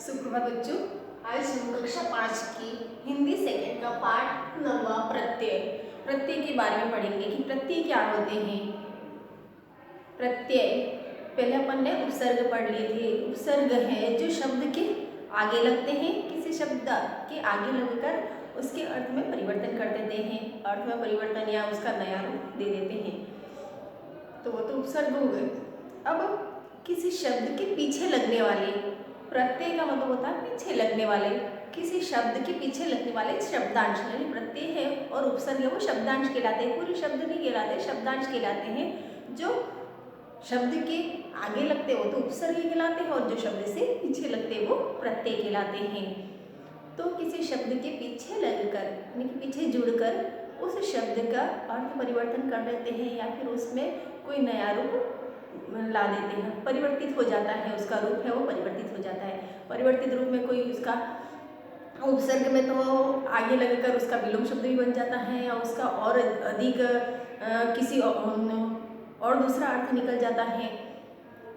सुप्रभात बच्चों, आज हम कक्षा 5 की हिंदी सेकंड का पाठ 9वां प्रत्यय के बारे में पढ़ेंगे कि प्रत्यय क्या होते हैं। प्रत्यय पहले अपन ने उपसर्ग पढ़ लिए थे। उपसर्ग है जो शब्द के आगे लगते हैं, किसी शब्द के आगे लगकर उसके अर्थ में परिवर्तन कर देते हैं, अर्थ में परिवर्तन या उसका नया रूप दे देते हैं, तो वो तो उपसर्ग हो गए। अब किसी शब्द के पीछे लगने वाले, प्रत्यय का मतलब होता है पीछे लगने वाले, किसी शब्द के पीछे लगने वाले शब्दांश, यानी प्रत्यय है और उपसर्ग है वो शब्दांश कहलाते हैं, पूरे शब्द नहीं कहलाते, शब्दांश कहलाते हैं। जो शब्द के आगे लगते हो तो उपसर्ग कहलाते हैं और जो शब्द से पीछे लगते हैं वो प्रत्यय कहलाते हैं। तो किसी शब्द के पीछे लगकर यानी कि पीछे जुड़कर उस शब्द का अर्थ परिवर्तन कर देते हैं या फिर उसमें कोई नया रूप ला देते हैं, परिवर्तित हो जाता है, उसका रूप है वो परिवर्तित हो जाता है। परिवर्तित रूप में कोई उसका उपसर्ग में तो आगे लगकर उसका विलोम शब्द भी बन जाता है या उसका और अधिक किसी और दूसरा अर्थ निकल जाता है,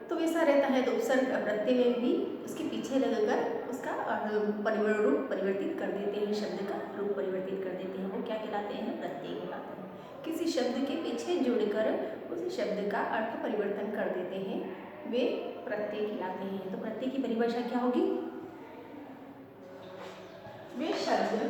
तो वैसा रहता है। तो उपसर्ग प्रत्यय में भी उसके पीछे लगकर उसका रूप परिवर्तित कर देते हैं, शब्द का रूप परिवर्तित कर देते हैं, वो क्या कहलाते हैं? प्रत्यय कहलाते हैं। किसी शब्द के पीछे जुड़कर उस शब्द का अर्थ परिवर्तन कर देते हैं, वे प्रत्यय कहलाते हैं। तो प्रत्यय की परिभाषा क्या होगी? वे शब्द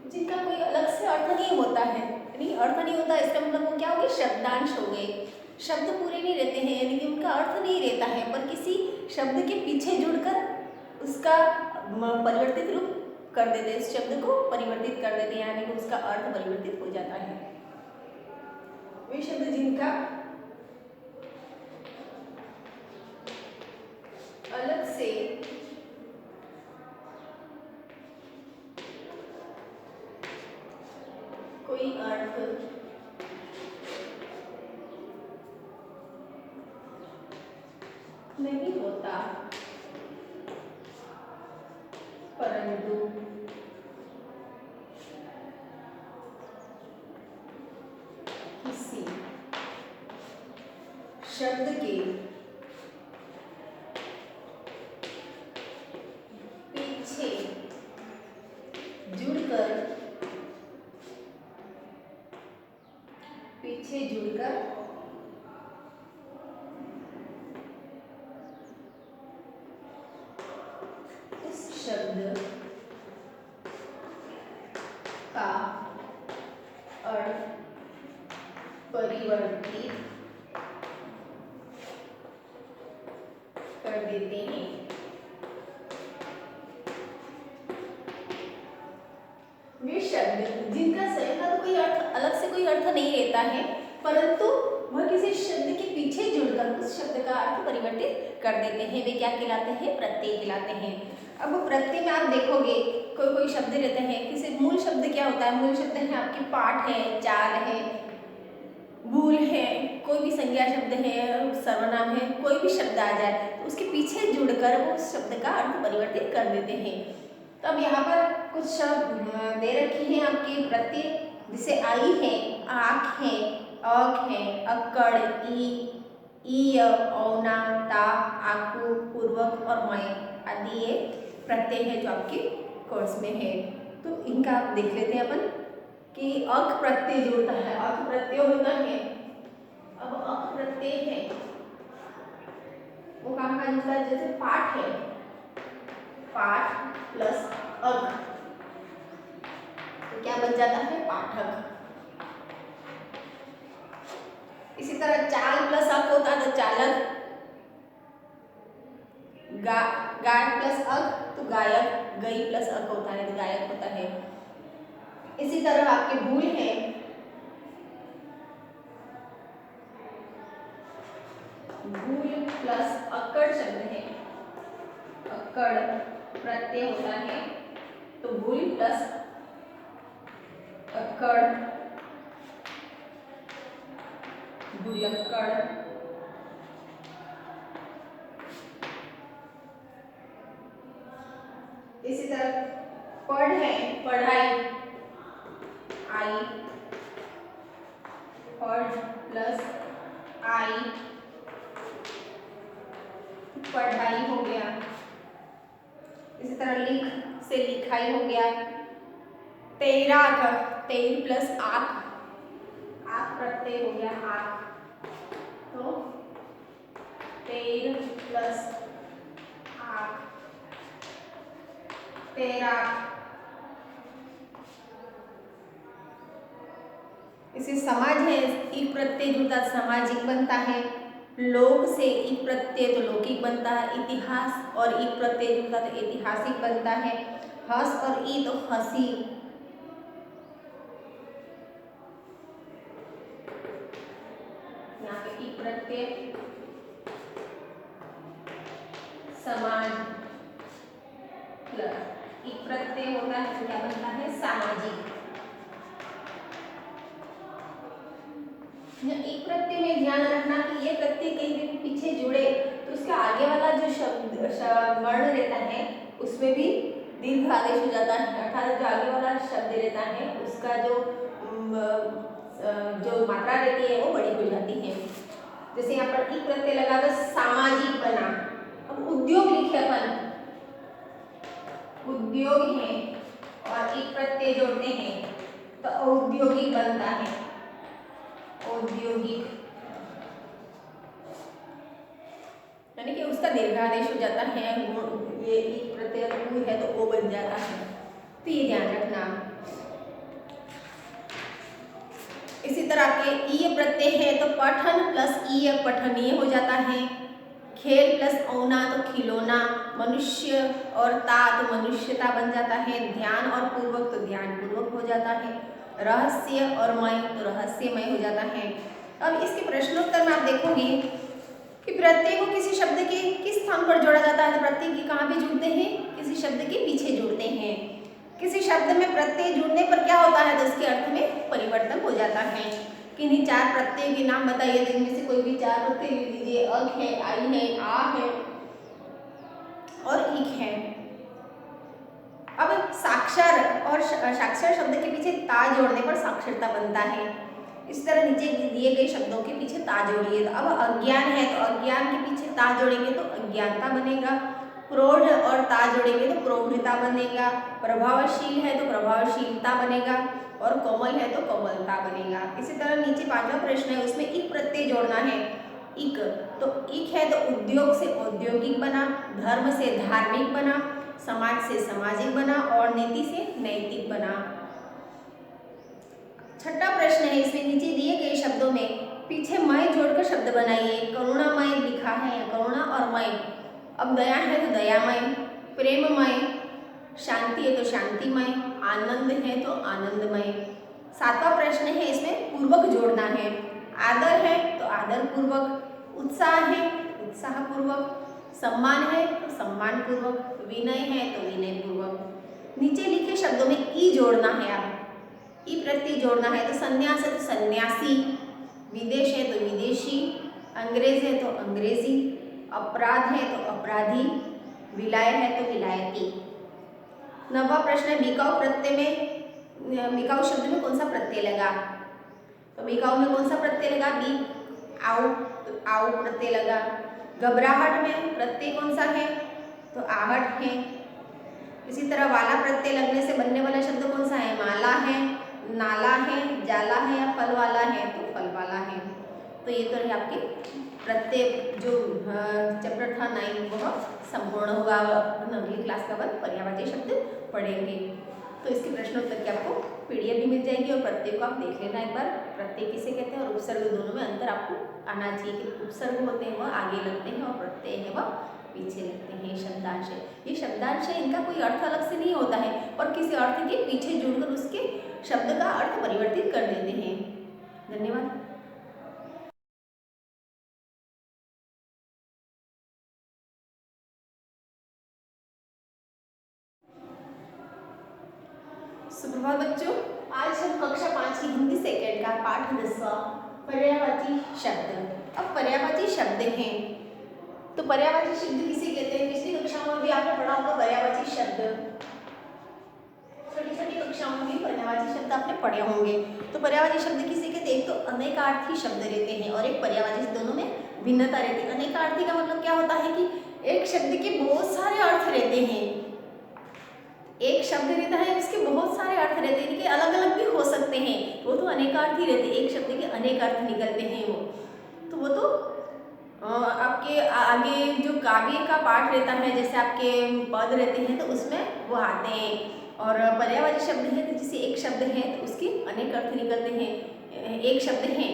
जिनका कोई अलग से अर्थ नहीं होता है, यानी अर्थ नहीं होता, इसका मतलब वो क्या हो गए? शब्दांश हो गए। शब्द पूरे नहीं रहते हैं यानी कि उनका अर्थ नहीं रहता है, पर किसी शब्द के पीछे जुड़कर उसका परिवर्तित रूप कर देते हैं, उस शब्द को परिवर्तित कर देते हैं, यानी कि उसका अर्थ परिवर्तित हो जाता है। वे शब्द जिनका अलग से कोई अर्थ नहीं होता, परंतु किसी शब्द के पीछे जुड़कर इस शब्द का अर्थ परिवर्तित कर देते हैं। वे शब्द जिनका स्वयं का तो कोई अर्थ अलग से कोई अर्थ नहीं रहता है, परंतु वह किसी शब्द के पीछे जुड़कर उस शब्द का अर्थ परिवर्तित कर देते हैं, वे क्या कहलाते हैं? प्रत्यय कहलाते हैं। अब प्रत्यय में आप देखोगे कोई कोई शब्द रहते हैं, किसी मूल शब्द क्या होता है? मूल शब्द है आपकी पाठ है, चाल है, भूल है, कोई भी संज्ञा शब्द है, सर्वनाम है, कोई भी शब्द आ जाए तो उसके पीछे जुड़कर वो उस शब्द का अर्थ परिवर्तित कर देते हैं। तो अब यहाँ पर कुछ शब्द दे रखी हैं आपके प्रत्यय, जैसे आई है, आँख है, अक है, अक्कड़, ई, औना, ता, आकू, पूर्वक और मय आदि ये प्रत्यय है जो आपके कोर्स में है। तो इनका आप देख लेते हैं अपन कि अक प्रत्यय जुड़ता है, अक प्रत्यय होता है। अब अक प्रत्यय है वो कहाँ कहाँ जुड़ता है? जैसे पाठ है, पाठ प्लस अक तो क्या बन जाता है? पाठक। इसी तरह चाल प्लस अक होता है तो चालक, गाय प्लस अक तो गायक, गई प्लस अक होता है तो गायक होता है। इसी तरह आपके भूल है, भूल प्लस अक्कड़ शब्द है, अक्कड़ प्रत्यय होता है तो भूल प्लस अक्कड़, भुलक्कड़। इसी तरह पढ़ है पढ़ाई, आई, पढ़ प्लस आई, पढ़ाई हो गया। इसी तरह लिख से लिखाई हो गया। तैराक, तैर प्लस आक, आक प्रत्यय हो गया आक, तो तैर प्लस आक, तैराक। इसे समाज है, एक प्रत्यय जुड़ता सामाजिक बनता है। लोक से एक प्रत्यय तो लौकिक बनता है। इतिहास और एक प्रत्यय जुड़ता तो ऐतिहासिक बनता है। हंस और ई तो हंसी। यहाँ पे एक प्रत्यय समाज प्लस एक प्रत्यय होता है तो क्या बनता है सामाजिक। एक प्रत्यय में ध्यान रखना कि ये प्रत्यय कहीं भी पीछे जुड़े तो उसके आगे वाला जो शब्द वर्ण रहता है उसमें भी दीर्घ आदेश हो जाता है, अर्थात जो आगे वाला शब्द रहता है उसका जो मात्रा रहती है वो बड़ी हो जाती है। जैसे यहाँ पर एक प्रत्यय लगा तो सामाजिक बना। अब उद्योग लिखे अपन, उद्योग है और एक प्रत्यय जोड़ते हैं तो औद्योगिक बनता है, औद्योगिक, यानी कि उसका दीर्घादेश हो जाता है। ये एक प्रत्यय उ है तो ओ बन जाता है, तो ये ध्यान रखना। इसी तरह के ईय प्रत्यय है तो पठन प्लस ईय पठनीय हो जाता है। खेल प्लस औना तो खिलौना। मनुष्य और ता तो मनुष्यता बन जाता है। ध्यान और पूर्वक तो ध्यान पूर्वक हो जाता है। रहस्य और मय तो रहस्यमय हो जाता है। अब इसके प्रश्नोत्तर में आप देखोगे कि प्रत्यय को किसी शब्द के किस स्थान पर जोड़ा जाता है। प्रत्यय के कहाँ पे जुड़ते हैं, किसी शब्द के पीछे जुड़ते हैं। किसी शब्द में प्रत्यय जुड़ने पर क्या होता है तो उसके अर्थ में परिवर्तन हो जाता है। किन्हीं चार प्रत्यय के नाम बताइए, तो इनमें से कोई भी चार प्रत्यय ले लीजिए। अक है, आई है, आ है और इक है। अब साक्षर और साक्षर शब्द के पीछे ता जोड़ने पर साक्षरता बनता है। इस तरह नीचे दिए गए शब्दों के पीछे ता जोड़िए। अब अज्ञान है तो अज्ञान के पीछे ता जोड़ेंगे तो अज्ञानता बनेगा। प्रौढ़ और ता जोड़ेंगे तो प्रौढ़ता बनेगा। प्रभावशील है तो प्रभावशीलता बनेगा और कोमल है तो कोमलता बनेगा। इसी तरह नीचे पांचवा प्रश्न है, उसमें इक प्रत्यय जोड़ना है। इक तो इक है तो उद्योग से औद्योगिक बना, धर्म से धार्मिक बना, समाज से सामाजिक बना और नीति से नैतिक बना। छठा प्रश्न है, इसमें नीचे दिए गए शब्दों में पीछे मय जोड़कर शब्द बनाइए। करुणामय लिखा है, करुणा और मय। अब दया है तो दयामय, प्रेममय, शांति है तो शांतिमय, आनंद है तो आनंदमय। सातवां प्रश्न है, इसमें पूर्वक जोड़ना है। आदर है तो आदर पूर्वक, उत्साह है उत्साह पूर्वक, सम्मान है तो सम्मान पूर्वक, विनय है तो विनय पूर्वक। नीचे लिखे शब्दों में ई जोड़ना है। आप ई प्रत्यय जोड़ना है तो संन्यास है तो सन्यासी, विदेश है तो विदेशी, अंग्रेज है तो अंग्रेजी, अपराध है तो अपराधी, विलाय है तो विलायती। नवा प्रश्न है, बिकाऊ प्रत्यय में बिकाऊ शब्द में कौन सा प्रत्यय लगा। तो बिकाऊ में कौन सा प्रत्यय लगा, बी आओ तो आओ प्रत्यय लगा। घबराहट में प्रत्यय कौन सा है तो आहट है। इसी तरह वाला प्रत्यय लगने से बनने वाला शब्द कौन सा है, माला है, नाला है, जाला है या फल वाला है तो फल वाला है। तो ये तो है आपके प्रत्यय जो चैप्टर था 9 वह संपूर्ण हुआ। अगली क्लास का अपन पर्यायवाची शब्द पढ़ेंगे। तो इसके प्रश्नोत्तर की आपको पीडीएफ भी मिल जाएगी और प्रत्यय को आप देख लेना एक बार। प्रत्यय किसे कहते हैं और उपसर्ग दोनों में अंतर आपको आना चाहिए कि उपसर्ग होते हैं वह आगे लगते हैं और प्रत्यय है वह पीछे लगते हैं। शब्दांश, ये शब्दांश इनका कोई अर्थ अलग से नहीं होता है और किसी अर्थ के पीछे जुड़कर उसके शब्द का अर्थ परिवर्तित कर देते हैं। धन्यवाद। सुप्रभात बच्चों, आज हम कक्षा 5 की हिंदी सेकंड का पाठ 10वां पर्यायवाची शब्द। अब पर्यायवाची शब्द हैं तो पर्यायवाची शब्द किसे कहते हैं, पिछली कक्षाओं में भी आपने पढ़ा होगा पर्यायवाची शब्द। में पढ़े होंगे। तो पर्यायवाची शब्द किसे कहते हैं? एक तो अनेकार्थी शब्द रहते हैं और एक पर्यायवाची, दोनों में भिन्नता रहती है। अनेकार्थी का मतलब क्या होता है कि एक शब्द के बहुत सारे अर्थ रहते हैं। एक शब्द रहता है उसके बहुत सारे अर्थ रहते हैं कि अलग अलग भी हो सकते हैं, वो तो अनेकार्थी रहते हैं। एक शब्द के अनेक अर्थ निकलते हैं वो तो आपके आगे जो काव्य का पाठ रहता है, जैसे आपके पद रहते हैं तो उसमें वो आते हैं। और पर्यायवाची शब्द है तो जैसे एक शब्द है तो उसके अनेक अर्थ निकलते हैं। एक शब्द है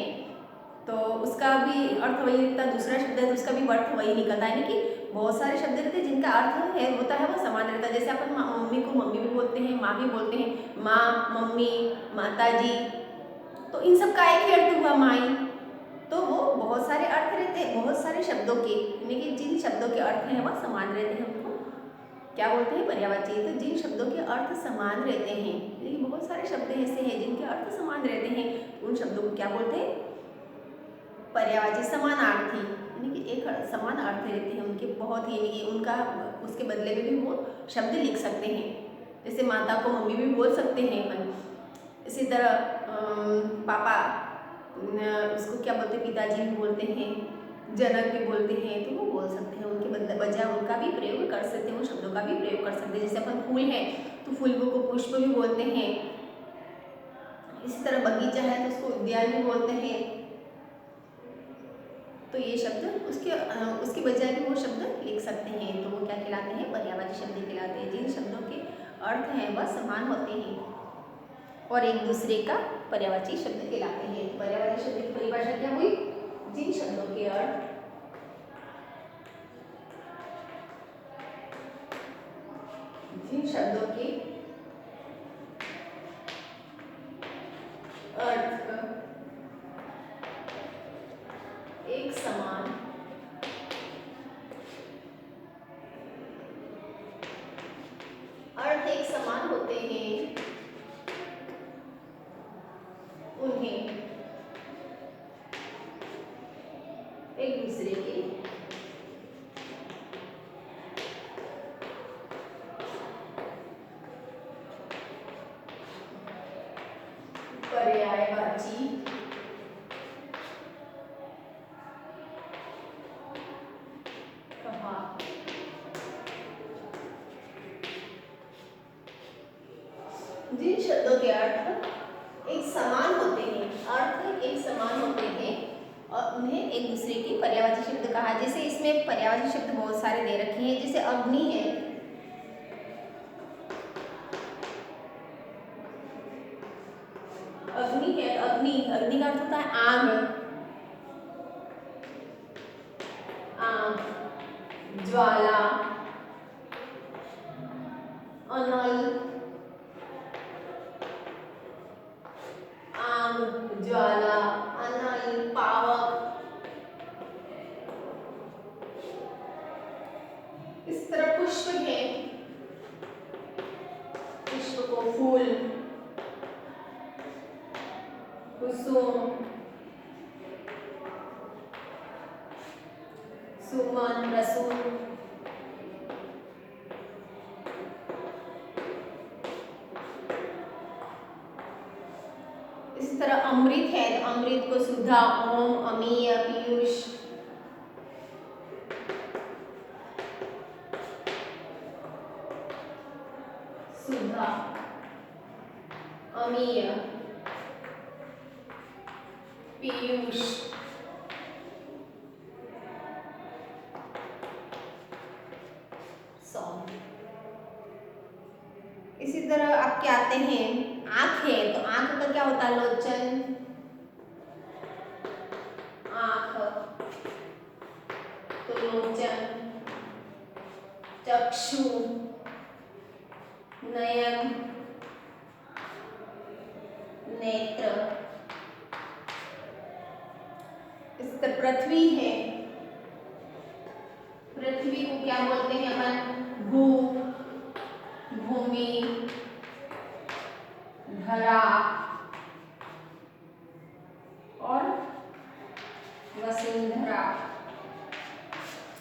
तो उसका भी अर्थ वही रहता है, दूसरा शब्द है तो उसका भी अर्थ वही निकलता है। यानी कि बहुत सारे शब्द रहते हैं जिनका अर्थ है होता है वो समान रहता है। जैसे अपन मम्मी को मम्मी भी बोलते हैं, माँ भी बोलते हैं, माँ, मम्मी, माता जी, तो इन सब का एक ही अर्थ हुआ माई। तो वो बहुत सारे अर्थ रहते हैं बहुत सारे शब्दों के, यानी कि जिन शब्दों के अर्थ हैं वह समान रहते हैं उनको क्या बोलते हैं? पर्यायवाची। तो जिन शब्दों के अर्थ समान रहते हैं, यानी बहुत सारे शब्द ऐसे हैं जिनके अर्थ समान रहते हैं, उन शब्दों को क्या बोलते हैं? पर्यायवाची। समानार्थी, यानी कि एक समान अर्थ रहते हैं उनके, बहुत ही, यानी कि उनका उसके बदले में भी वो शब्द लिख सकते हैं। जैसे माता को मम्मी भी बोल सकते हैं अपन। इसी तरह पापा उसको क्या बोलते हैं? पिताजी भी बोलते हैं, जनक भी बोलते हैं, तो वो बोल सकते हैं। उनके बजाय उनका भी प्रयोग कर सकते हैं, उन शब्दों का भी प्रयोग कर सकते हैं। जैसे अपन फूल है तो फूल को पुष्प भी बोलते हैं। इसी तरह बगीचा है तो उसको उद्यान भी बोलते हैं। तो ये शब्द उसके बजाय भी वो शब्द लिख सकते हैं, तो वो क्या कहलाते हैं? पर्यायवाची शब्द कहलाते हैं। जिन शब्दों के अर्थ हैं वह समान होते हैं और एक दूसरे का पर्यायवाची शब्द कहलाते हैं। पर्यायवाची शब्द की परिभाषा क्या हुई? जिन शब्दों के अर्थ एक समान होते हैं उन्हें एक दूसरे के पर्यायवाची कहा। जिन शब्दों के अर्थ एक समान होते हैं, और उन्हें एक दूसरे की पर्यायवाची शब्द कहा। जैसे इसमें पर्यायवाची शब्द बहुत सारे दे रखे हैं। जैसे अग्नि है, अग्नि का अर्थ होता है आग, ज्वाला, अनल, ज्वाला, अनल, पावक। इस तरह पुष्प है, पुष्प को फूल, कुसुम, सुमन, रसूल। इस तरह अमृत है तो अमृत को सुधा, ओम, अमीय, पीयूष। सुधा, अमीय, पीयूष। इसी तरह आपके आते हैं आँख है तो आँख का क्या होता है? लोचन, आँख तो लोचन, चक्षु, नयन, नेत्र। इस तरह पृथ्वी है, पृथ्वी को क्या बोलते हैं अपन? भू, भूमि, धरा और वसुंधरा।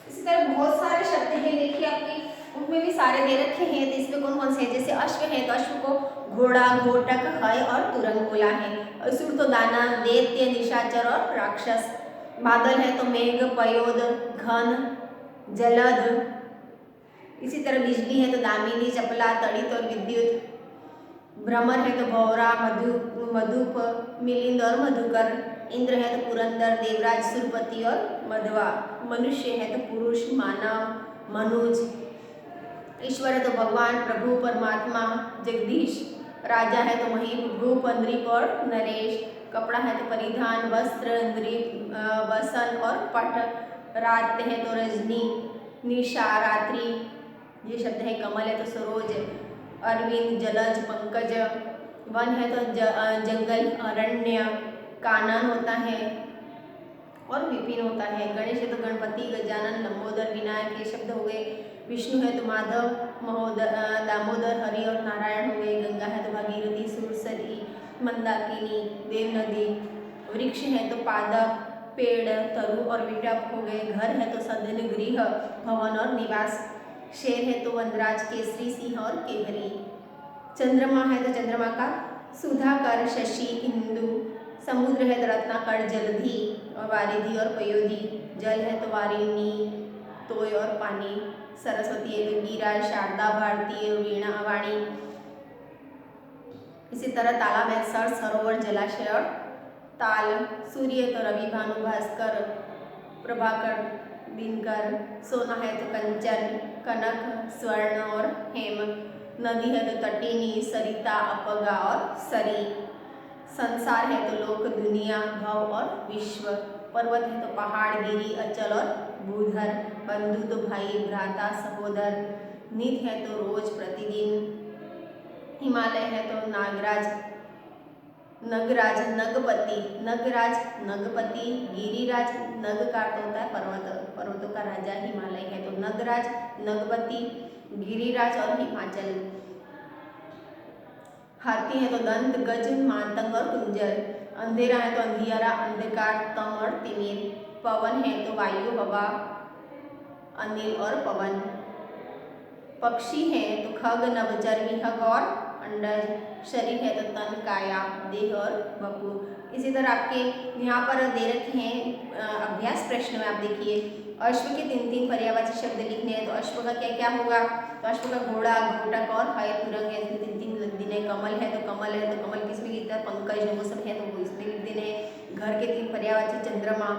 इसी तरह बहुत सारे शब्द हैं, देखिए आपके उनमें में भी सारे दे रखे हैं, तो इसमें कौन कौन से हैं? जैसे अश्व है तो अश्व को घोड़ा, घोटक, हय और तुरंग बोला है। असुर तो दाना, दैत्य, निशाचर और राक्षस। बादल है तो मेघ, पयोद, घन, जलद। इसी तरह बिजली है तो दामिनी, चपला, तड़ित और विद्युत। भ्रमर है तो भौरा, मधुप, मिलिंद और मधुकर। इंद्र है तो पुरंदर, देवराज, सुरपति और मधवा। मनुष्य है तो पुरुष, मानव, मनुज। ईश्वर है तो भगवान, प्रभु, परमात्मा, जगदीश। राजा है तो महीप, भूप, नृप और नरेश। कपड़ा है तो परिधान, वस्त्र, नृप, वसन और पट। रात है तो रजनी, निशा, रात्रि। ये शब्द है। कमल है तो सरोज, अरविंद, जलज, पंकज। वन है तो जंगल, अरण्य। कानन होता है और विपिन होता है। गणेश है तो गणपति, गजानन, लंबोदर, विनायक। ये शब्द हो गए। विष्णु है तो माधव, दामोदर, हरि और नारायण हो गए। गंगा है तो भागीरथी, सुरसरी, मंदाकिनी, देव नदी। वृक्ष है तो पादप, पेड़, तरु और विटप हो गए। घर है तो सदन, गृह, भवन और निवास। शेर है तो वनराज, केसरी, सिंह और केहरी। चंद्रमा है तो चंद्रमा का सुधाकर, शशि, इंदु। समुद्र है तो रत्नाकर, जलधि और वारिधि और पयोधि। जल है तो वारिणी, तोय और पानी। सरस्वती है तो गिरिराज, शारदा, भारती और वीणा, वाणी। इसी तरह तालाब है सर, सरोवर, जलाशय और ताल। सूर्य है तो रवि, भानु, भास्कर, प्रभाकर, दिनकर। सोना है तो कंचन, कनक, स्वर्ण और हेम। नदी है तो तटिनी, सरिता, अपगा और सरी। संसार है तो लोक, दुनिया, भव और विश्व। पर्वत है तो पहाड़, गिरी, अचल और भूधर। बंधु तो भाई, भ्राता, सहोदर। नित है तो रोज, प्रतिदिन। हिमालय है तो नागराज, नगराज, नगपति। नगराज, नगपति। गिरिराज, नग का अर्थ होता है पर्वतों का राजा। हिमालय है तो नगराज, नगपति, गिरिराज और हिमाचल। हाथी है तो दंत, गज, मातंग और कुंजर। अंधेरा है तो अंधियारा, अंधकार, तम और तिमिर। पवन है तो वायु, हवा, अनिल और पवन। पक्षी है तो खग, नभचर, विहग और अंडज। शरीर है तो तन, काया, देह और वपु। इसी तरह आपके यहाँ पर दे रखे हैं अभ्यास प्रश्न में। आप देखिए, अश्व के 3 पर्यायवाची शब्द लिखने हैं। तो अश्व का क्या क्या होगा? तो अश्व का घोड़ा, घोटक और हय, तुरंग है। 3 लिख देने। कमल है तो कमल किसमें लिखता है? पंकज, वो सब है तो वो इसमें लिख देने। घर के 3 पर्यायवाची चंद्रमा,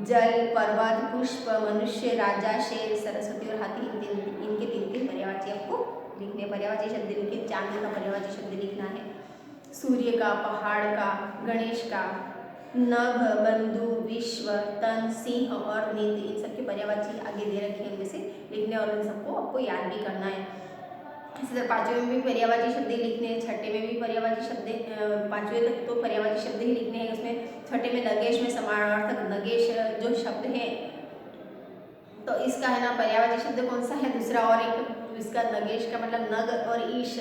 जल, पर्वत, पुष्प, मनुष्य, राजा, शेर, सरस्वती और हाथी। इनके 3 पर्यायवाची आपको लिखने। पर्यायवाची शब्द लिखिए। चांद का पर्यायवाची शब्द लिखना है। सूर्य का, पहाड़ का, गणेश का, नभ, बंधु, विश्व, तन, सिंह और नीति। इन सबके पर्यायवाची आगे दे रखे हैं, इनमें से लिखने और इन सबको आपको याद भी करना है। इसी तरह 5वें में भी पर्यायवाची शब्द लिखने हैं। 6ठे में भी पर्यायवाची शब्द, 5वें तक तो पर्यायवाची शब्द ही लिखने हैं। उसमें 6ठे में नगेश में समानार्थक नगेश जो शब्द है, तो इसका है ना पर्यायवाची शब्द कौन सा है? दूसरा। और एक इसका नगेश का मतलब नग और ईश,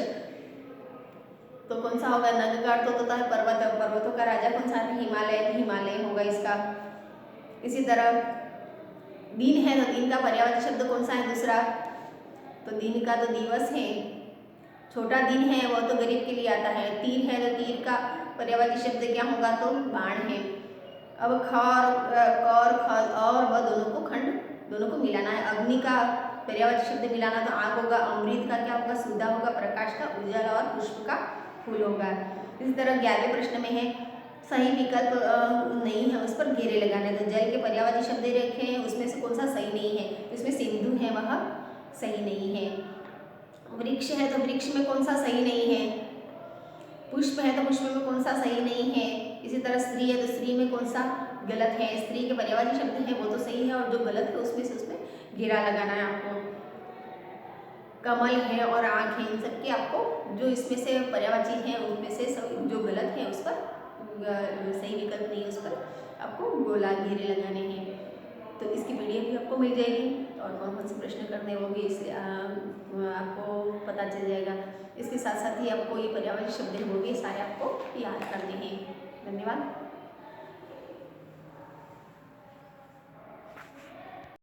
तो कौन सा होगा? नग का अर्थ होता है पर्वत, पर्वतों का राजा कौन सा है? हिमालय, हिमालय होगा इसका। इसी तरह दिन है तो दिन का पर्यायवाची शब्द कौन सा है? दूसरा। तो दिन का तो दिवस है। छोटा दिन है वो तो गरीब के लिए आता है। तीर है तो तीर का पर्यायवाची शब्द क्या होगा? तो बाण है। अब ख और ख और व दोनों को मिलाना है। अग्नि का पर्यायवाची शब्द मिलाना तो आग होगा। अमृत का क्या होगा? सुधा होगा। प्रकाश का उजाला और पुष्प का फूल होगा। इसी तरह 11वें प्रश्न में है सही विकल्प नहीं है, उस पर घेरे लगाने। तो जल के पर्यायवाची शब्द रखे हैं, उसमें से कौन सा सही नहीं है? इसमें सिंधु है, वह सही नहीं है। वृक्ष है तो वृक्ष में कौन सा सही नहीं है? पुष्प है तो पुष्प में कौन सा सही नहीं है? इसी तरह स्त्री है तो स्त्री में कौन सा गलत है? स्त्री के पर्यायवाची शब्द है वो तो सही है, और जो गलत है उसमें घेरा लगाना है आपको। कमल है और आँख है, इन सबके आपको जो इसमें से पर्यायवाची है उनमें से सब जो गलत है उस पर सही विकल्प नहीं है, उस पर आपको गोला घेरे लगाने हैं। तो इसकी पीडीएफ भी आपको मिल जाएगी और कौन कौन से प्रश्न करने होंगे इसलिए आपको पता चल जाएगा। इसके साथ साथ ही आपको ये पर्यायवाची शब्द होंगे सारे आपको याद करने हैं। धन्यवाद।